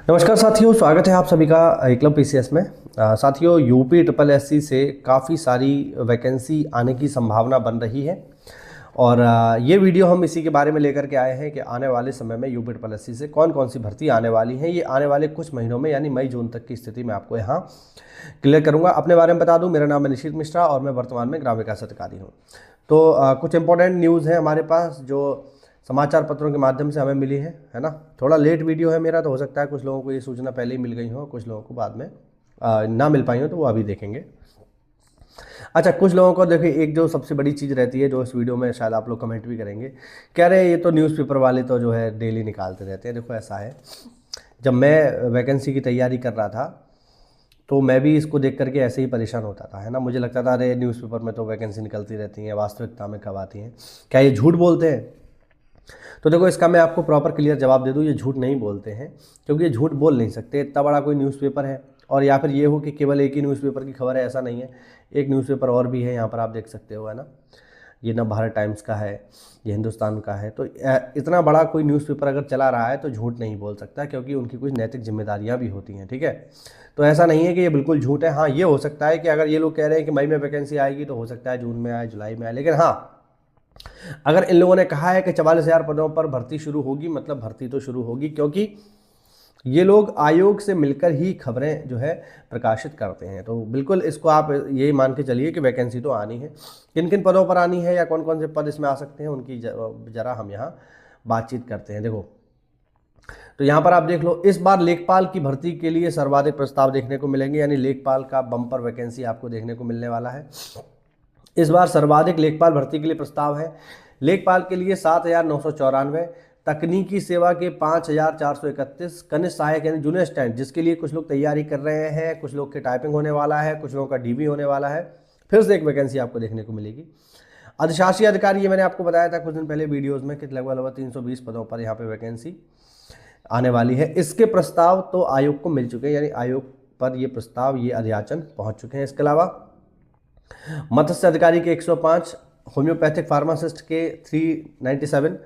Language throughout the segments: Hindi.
नमस्कार साथियों, स्वागत है आप सभी का एकलव्य पीसीएस में। साथियों, यूपी ट्रिपल एससी से काफ़ी सारी वैकेंसी आने की संभावना बन रही है और ये वीडियो हम इसी के बारे में लेकर के आए हैं कि आने वाले समय में यूपी ट्रिपल एससी से कौन कौन सी भर्ती आने वाली हैं। ये आने वाले कुछ महीनों में यानी मई जून तक की स्थिति मैं आपको यहाँ क्लियर करूँगा। अपने बारे में बता दूँ, मेरा नाम है निशित मिश्रा और मैं वर्तमान में ग्राम विकास अधिकारी हूँ। तो कुछ इंपॉर्टेंट न्यूज़ है हमारे पास जो समाचार पत्रों के माध्यम से हमें मिली है ना। थोड़ा लेट वीडियो है मेरा, तो हो सकता है कुछ लोगों को ये सूचना पहले ही मिल गई हो, कुछ लोगों को बाद में ना मिल पाई हो, तो वो अभी देखेंगे। अच्छा, कुछ लोगों को देखिए, एक जो सबसे बड़ी चीज़ रहती है जो इस वीडियो में शायद आप लोग कमेंट भी करेंगे, कह रहे ये तो न्यूज़पेपर वाले तो जो है डेली निकालते रहते हैं। देखो ऐसा है, जब मैं वैकेंसी की तैयारी कर रहा था तो मैं भी इसको देख करके ऐसे ही परेशान होता था, है ना। मुझे लगता था अरे न्यूज़पेपर में तो वैकेंसी निकलती रहती हैं, वास्तविकता में कब आती हैं, क्या ये झूठ बोलते हैं? तो देखो, इसका मैं आपको प्रॉपर क्लियर जवाब दे दूँ, ये झूठ नहीं बोलते हैं, क्योंकि ये झूठ बोल नहीं सकते। इतना बड़ा कोई न्यूज़पेपर है, और या फिर ये हो कि केवल एक ही न्यूज़पेपर की खबर है, ऐसा नहीं है। एक न्यूज़पेपर और भी है, यहाँ पर आप देख सकते हो, है ना। ये ना भारत टाइम्स का है, ये हिंदुस्तान का है। तो इतना बड़ा कोई न्यूज़पेपर अगर चला रहा है तो झूठ नहीं बोल सकता, क्योंकि उनकी कुछ नैतिक जिम्मेदारियाँ भी होती हैं, ठीक है। तो ऐसा नहीं है कि ये बिल्कुल झूठ है। हाँ, ये हो सकता है कि अगर ये लोग कह रहे हैं कि मई में वैकेंसी आएगी, तो हो सकता है जून में आए, जुलाई में आए। लेकिन हाँ, अगर इन लोगों ने कहा है कि 44,000 पदों पर भर्ती शुरू होगी, मतलब भर्ती तो शुरू होगी, क्योंकि ये लोग आयोग से मिलकर ही खबरें जो है प्रकाशित करते हैं। तो बिल्कुल इसको आप यही मान के चलिए कि वैकेंसी तो आनी है। किन किन पदों पर आनी है या कौन कौन से पद इसमें आ सकते हैं, उनकी जरा हम यहाँ बातचीत करते हैं। देखो, तो यहाँ पर आप देख लो, इस बार लेखपाल की भर्ती के लिए सर्वाधिक प्रस्ताव देखने को मिलेंगे, यानी लेखपाल का बम्पर वैकेंसी आपको देखने को मिलने वाला है। इस बार सर्वाधिक लेखपाल भर्ती के लिए प्रस्ताव है। लेखपाल के लिए 7,994, तकनीकी सेवा के 5,431, कनिष्ठ सहायक यानी जूनियर असिस्टेंट जिसके लिए कुछ लोग तैयारी कर रहे हैं, कुछ लोग के टाइपिंग होने वाला है, कुछ लोगों का डीबी होने वाला है, फिर से एक वैकेंसी आपको देखने को मिलेगी। अधिशासी अधिकारी, ये मैंने आपको बताया था कुछ दिन पहले वीडियोज़ में कि लगभग 320 पदों पर यहाँ पर वैकेंसी आने वाली है। इसके प्रस्ताव तो आयोग को मिल चुके हैं, यानी आयोग पर ये प्रस्ताव, ये अध्याचन पहुँच चुके हैं। इसके अलावा मत्स्य अधिकारी के 105, होम्योपैथिक फार्मासिस्ट के 397,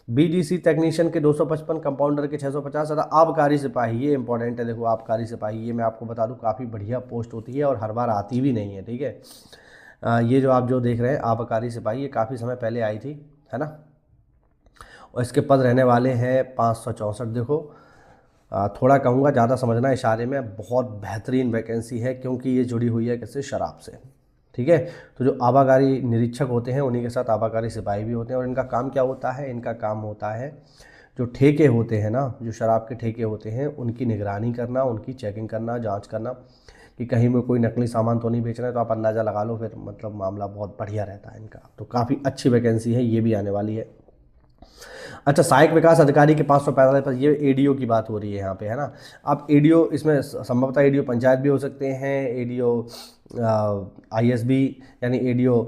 बीडीसी टेक्नीशियन के 255, कंपाउंडर के 650 तथा आबकारी सिपाही, ये इंपॉर्टेंट है। देखो, आबकारी सिपाही, ये मैं आपको बता दूं काफ़ी बढ़िया पोस्ट होती है और हर बार आती भी नहीं है, ठीक है। ये जो आप जो देख रहे हैं आबकारी सिपाही, ये काफ़ी समय पहले आई थी, है ना। और इसके पद रहने वाले हैं 564। देखो, थोड़ा कहूँगा, ज़्यादा समझना इशारे में, बहुत बेहतरीन वैकेंसी है, क्योंकि ये जुड़ी हुई है किससे? शराब से, ठीक है। तो जो आबाकारी निरीक्षक होते हैं, उन्हीं के साथ आबाकारी सिपाही भी होते हैं। और इनका काम क्या होता है? इनका काम होता है जो ठेके होते हैं ना, जो शराब के ठेके होते हैं, उनकी निगरानी करना, उनकी चेकिंग करना, जांच करना कि कहीं में कोई नकली सामान तो नहीं बेच रहे हैं। तो आप अंदाज़ा लगा लो, फिर मतलब मामला बहुत बढ़िया रहता है इनका। तो काफ़ी अच्छी वैकेंसी है, ये भी आने वाली है। अच्छा, सहायक विकास अधिकारी के 545 पर, ये एडीओ की बात हो रही है यहाँ पे, है ना। आप एडीओ, इसमें संभवतः एडीओ पंचायत भी हो सकते हैं, एडीओ आईएसबी यानी एडीओ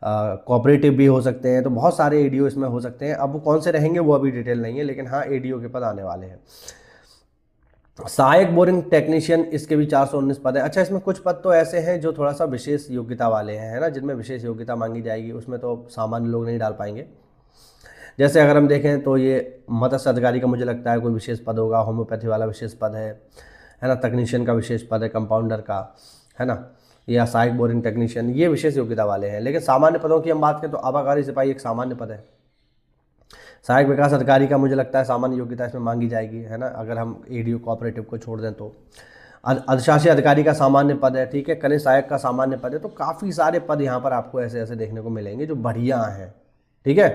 कोऑपरेटिव भी हो सकते हैं। तो बहुत सारे एडीओ इसमें हो सकते हैं। अब वो कौन से रहेंगे वो अभी डिटेल नहीं है, लेकिन हाँ, एडीओ के पद आने वाले हैं। सहायक बोरिंग टेक्नीशियन, इसके भी 419 पद है। अच्छा, इसमें कुछ पद तो ऐसे हैं जो थोड़ा सा विशेष योग्यता वाले हैं, है ना, जिनमें विशेष योग्यता मांगी जाएगी, उसमें तो सामान्य लोग नहीं डाल पाएंगे। जैसे अगर हम देखें तो ये मत्स्य अधिकारी का मुझे लगता है कोई विशेष पद होगा, होम्योपैथी वाला विशेष पद है ना, तकनीशियन का विशेष पद है, कंपाउंडर का, है ना, या सहायक बोरिंग टेक्नीशियन, ये विशेष योग्यता वाले हैं। लेकिन सामान्य पदों की हम बात करें तो आबाकारी सिपाही एक सामान्य पद है। सहायक विकास अधिकारी का मुझे लगता है सामान्य योग्यता इसमें मांगी जाएगी, है ना, अगर हम एडीओ कोऑपरेटिव को छोड़ दें तो। अधिशासी अधिकारी का सामान्य पद है, ठीक है। कनिष्ठ सहायक का सामान्य पद है। तो काफ़ी सारे पद यहाँ पर आपको ऐसे ऐसे देखने को मिलेंगे जो बढ़िया हैं, ठीक है।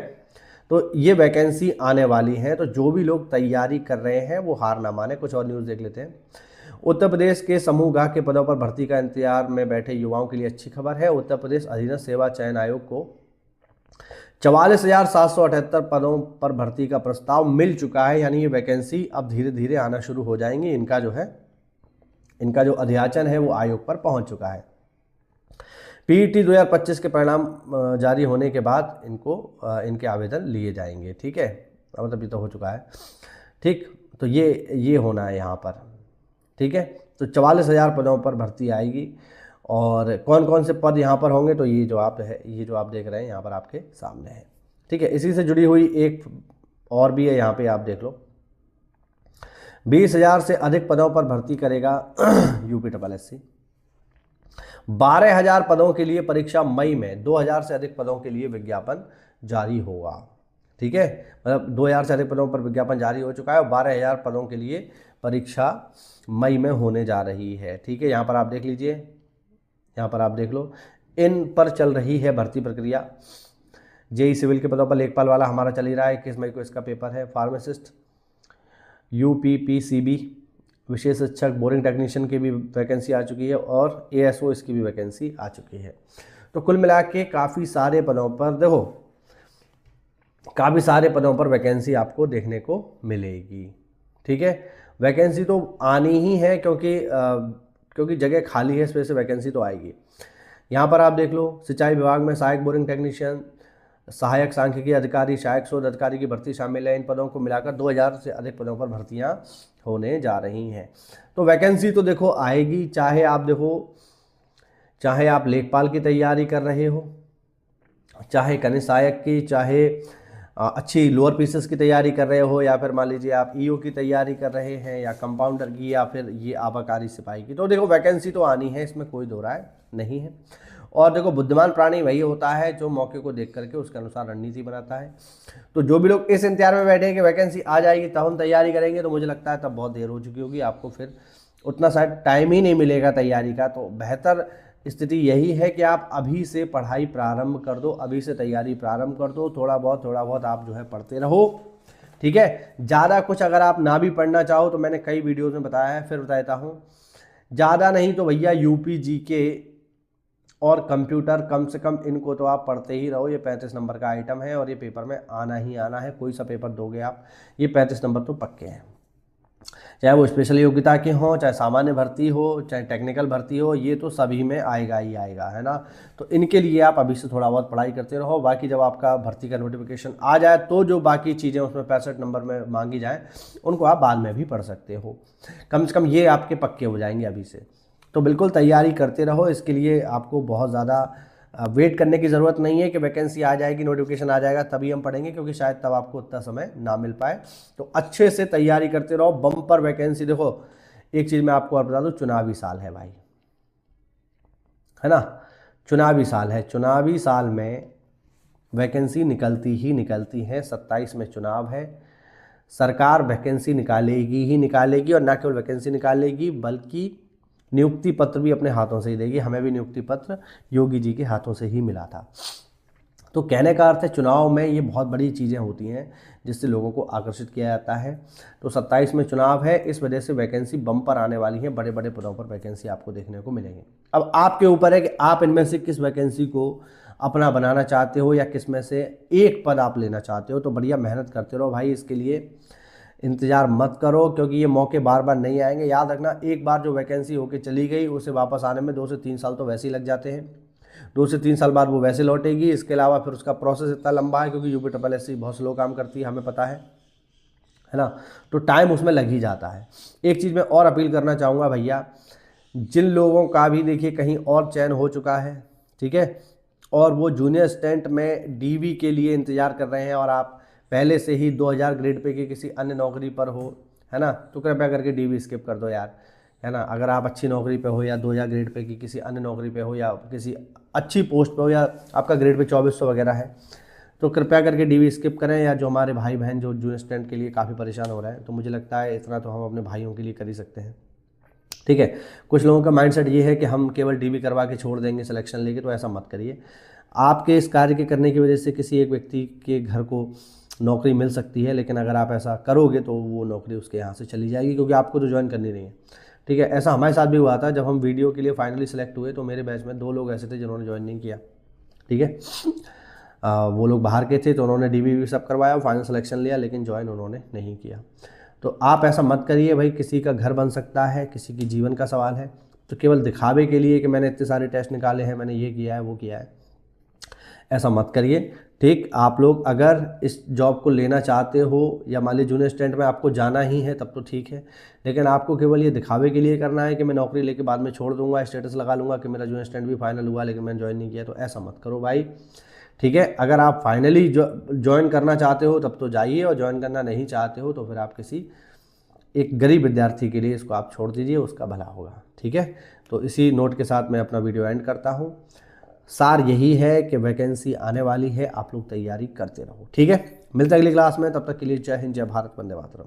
तो ये वैकेंसी आने वाली है। तो जो भी लोग तैयारी कर रहे हैं वो हार ना माने। कुछ और न्यूज़ देख लेते हैं। उत्तर प्रदेश के समूह गा के पदों पर भर्ती का इंतजार में बैठे युवाओं के लिए अच्छी खबर है। उत्तर प्रदेश अधीनस्थ सेवा चयन आयोग को 44,778 पदों पर भर्ती का प्रस्ताव मिल चुका है, यानी ये वैकेंसी अब धीरे धीरे आना शुरू हो जाएंगी। इनका जो अध्याचन है वो आयोग पर पहुंच चुका है। पीईटी 2025 के परिणाम जारी होने के बाद इनके आवेदन लिए जाएंगे, ठीक है। मतलब ये तो हो चुका है, ठीक। तो ये होना है यहाँ पर, ठीक है। तो 44,000 पदों पर भर्ती आएगी। और कौन कौन से पद यहाँ पर होंगे, तो ये जो आप देख रहे हैं यहाँ पर आपके सामने है, ठीक है। इसी से जुड़ी हुई एक और भी है, यहाँ पे आप देख लो। 20,000 से अधिक पदों पर भर्ती करेगा UPSSC। 12,000 पदों के लिए परीक्षा मई में, 2,000 से अधिक पदों के लिए विज्ञापन जारी होगा। ठीक है, मतलब 2,000 से अधिक पदों पर विज्ञापन जारी हो चुका है और 12,000 पदों के लिए परीक्षा मई में होने जा रही है। ठीक है, यहाँ पर आप देख लीजिए, यहाँ पर आप देख लो, इन पर चल रही है भर्ती प्रक्रिया। जेई सिविल के पदों पर लेखपाल वाला हमारा चल ही रहा है, 21 मई को इसका पेपर है। फार्मासिस्ट, UPPCB विशेष शिक्षक, बोरिंग टेक्नीशियन की भी वैकेंसी आ चुकी है और ASO इसकी भी वैकेंसी आ चुकी है। तो कुल मिला के काफ़ी सारे पदों पर देखो, काफ़ी सारे पदों पर वैकेंसी आपको देखने को मिलेगी। ठीक है, वैकेंसी तो आनी ही है क्योंकि जगह खाली है, इस वजह से वैकेंसी तो आएगी। यहाँ पर आप देख लो, सिंचाई विभाग में सहायक बोरिंग टेक्नीशियन, सहायक सांख्यिकी अधिकारी, सहायक शोध अधिकारी की भर्ती शामिल है। इन पदों को मिलाकर 2,000 से अधिक पदों पर भर्तियां होने जा रही हैं। तो वैकेंसी तो देखो आएगी, चाहे आप देखो, चाहे आप लेखपाल की तैयारी कर रहे हो, चाहे कनिष्ठ सहायक की, चाहे अच्छी लोअर पीसेस की तैयारी कर रहे हो, या फिर मान लीजिए आप EO की तैयारी कर रहे हैं, या कंपाउंडर की, या फिर ये आबकारी सिपाही की। तो देखो वैकेंसी तो आनी है, इसमें कोई दो राय नहीं है। और देखो बुद्धिमान प्राणी वही होता है जो मौके को देख करके उसके अनुसार रणनीति बनाता है। तो जो भी लोग इस इंतजार में बैठे हैं कि वैकेंसी आ जाएगी तब हम तैयारी करेंगे, तो मुझे लगता है तब बहुत देर हो चुकी होगी, आपको फिर उतना शायद टाइम ही नहीं मिलेगा तैयारी का। तो बेहतर स्थिति यही है कि आप अभी से पढ़ाई प्रारंभ कर दो, अभी से तैयारी प्रारंभ कर दो, थोड़ा बहुत आप जो है पढ़ते रहो। ठीक है, ज़्यादा कुछ अगर आप ना भी पढ़ना चाहो तो मैंने कई वीडियोज़ में बताया है, फिर बता देता हूँ, ज़्यादा नहीं तो भैया UP GK और कंप्यूटर कम से कम इनको तो आप पढ़ते ही रहो। ये 35 नंबर का आइटम है और ये पेपर में आना ही आना है, कोई सा पेपर दोगे आप, ये 35 नंबर तो पक्के हैं। चाहे वो स्पेशल योग्यता के हों, चाहे सामान्य भर्ती हो, चाहे टेक्निकल भर्ती हो, ये तो सभी में आएगा ही आएगा, है ना। तो इनके लिए आप अभी से थोड़ा बहुत पढ़ाई करते रहो। बाकी जब आपका भर्ती का नोटिफिकेशन आ जाए तो जो बाकी चीज़ें उसमें 65 नंबर में मांगी जाएँ उनको आप बाद में भी पढ़ सकते हो। कम से कम ये आपके पक्के हो जाएंगे अभी से। तो बिल्कुल तैयारी करते रहो, इसके लिए आपको बहुत ज़्यादा वेट करने की ज़रूरत नहीं है कि वैकेंसी आ जाएगी, नोटिफिकेशन आ जाएगा तभी हम पढ़ेंगे, क्योंकि शायद तब आपको उतना समय ना मिल पाए। तो अच्छे से तैयारी करते रहो, बम्पर वैकेंसी। देखो एक चीज़ मैं आपको और बता दूँ, चुनावी साल है भाई, है ना, चुनावी साल है। चुनावी साल में वैकेंसी निकलती ही निकलती है। 27 में चुनाव है, सरकार वैकेंसी निकालेगी ही निकालेगी, और ना केवल वैकेंसी निकालेगी बल्कि नियुक्ति पत्र भी अपने हाथों से ही देगी। हमें भी नियुक्ति पत्र योगी जी के हाथों से ही मिला था। तो कहने का अर्थ है चुनाव में ये बहुत बड़ी चीज़ें होती हैं जिससे लोगों को आकर्षित किया जाता है। तो 27 में चुनाव है, इस वजह से वैकेंसी बम्पर आने वाली है, बड़े बड़े पदों पर वैकेंसी आपको देखने को मिलेंगे। अब आपके ऊपर है कि आप इनमें से किस वैकेंसी को अपना बनाना चाहते हो या किस में से एक पद आप लेना चाहते हो। तो बढ़िया मेहनत करते रहो भाई, इसके लिए इंतज़ार मत करो, क्योंकि ये मौके बार बार नहीं आएंगे। याद रखना, एक बार जो वैकेंसी होके चली गई उसे वापस आने में 2 से 3 साल तो वैसे ही लग जाते हैं। 2 से 3 साल बाद वो वैसे लौटेगी। इसके अलावा फिर उसका प्रोसेस इतना लंबा है, क्योंकि UPSSC बहुत स्लो काम करती है, हमें पता है ना। तो टाइम उसमें लग ही जाता है। एक चीज़ मैं और अपील करना चाहूँगा भैया, जिन लोगों का भी देखिए कहीं और चयन हो चुका है, ठीक है, और वो जूनियर असिस्टेंट में DV के लिए इंतज़ार कर रहे हैं, और आप पहले से ही 2000 ग्रेड पे की किसी अन्य नौकरी पर हो, है ना, तो कृपया करके DV स्किप कर दो यार, है ना। अगर आप अच्छी नौकरी पे हो या 2000 ग्रेड पे की किसी अन्य नौकरी पे हो या किसी अच्छी पोस्ट पे हो या आपका ग्रेड पे 2400 वगैरह है, तो कृपया करके DV स्किप करें। या जो हमारे भाई बहन जो जूनियर असिस्टेंट के लिए काफ़ी परेशान हो रहे हैं, तो मुझे लगता है इतना तो हम अपने भाइयों के लिए कर ही सकते हैं। ठीक है, कुछ लोगों का माइंडसेट ये है कि हम केवल DV करवा के छोड़ देंगे सिलेक्शन लेके, तो ऐसा मत करिए। आपके इस कार्य के करने की वजह से किसी एक व्यक्ति के घर को नौकरी मिल सकती है, लेकिन अगर आप ऐसा करोगे तो वो नौकरी उसके यहाँ से चली जाएगी, क्योंकि आपको तो ज्वाइन करनी नहीं है। ठीक है, ऐसा हमारे साथ भी हुआ था। जब हम वीडियो के लिए फाइनली सेलेक्ट हुए तो मेरे बैच में 2 लोग ऐसे थे जिन्होंने ज्वाइन नहीं किया। ठीक है, वो लोग बाहर के थे, तो उन्होंने DV सब करवाया, फाइनल सिलेक्शन लिया, लेकिन ज्वाइन उन्होंने नहीं किया। तो आप ऐसा मत करिए भाई, किसी का घर बन सकता है, किसी की जीवन का सवाल है, तो केवल दिखावे के लिए कि मैंने इतने सारे टेस्ट निकाले हैं, मैंने ये किया है वो किया है, ऐसा मत करिए। ठीक, आप लोग अगर इस जॉब को लेना चाहते हो या मान लीजिए जूनियर असिस्टेंट में आपको जाना ही है तब तो ठीक है, लेकिन आपको केवल ये दिखावे के लिए करना है कि मैं नौकरी लेके बाद में छोड़ दूंगा, स्टेटस लगा लूँगा कि मेरा जूनियर असिस्टेंट भी फाइनल हुआ लेकिन मैंने ज्वाइन नहीं किया, तो ऐसा मत करो भाई। ठीक है, अगर आप फाइनली ज्वाइन करना चाहते हो तब तो जाइए, और ज्वाइन करना नहीं चाहते हो तो फिर आप किसी एक गरीब विद्यार्थी के लिए इसको आप छोड़ दीजिए, उसका भला होगा। ठीक है, तो इसी नोट के साथ मैं अपना वीडियो एंड करता हूँ। सार यही है कि वैकेंसी आने वाली है, आप लोग तैयारी करते रहो। ठीक है, मिलते हैं अगली क्लास में, तब तक के लिए जय हिंद, जय भारत, वंदे मातरम।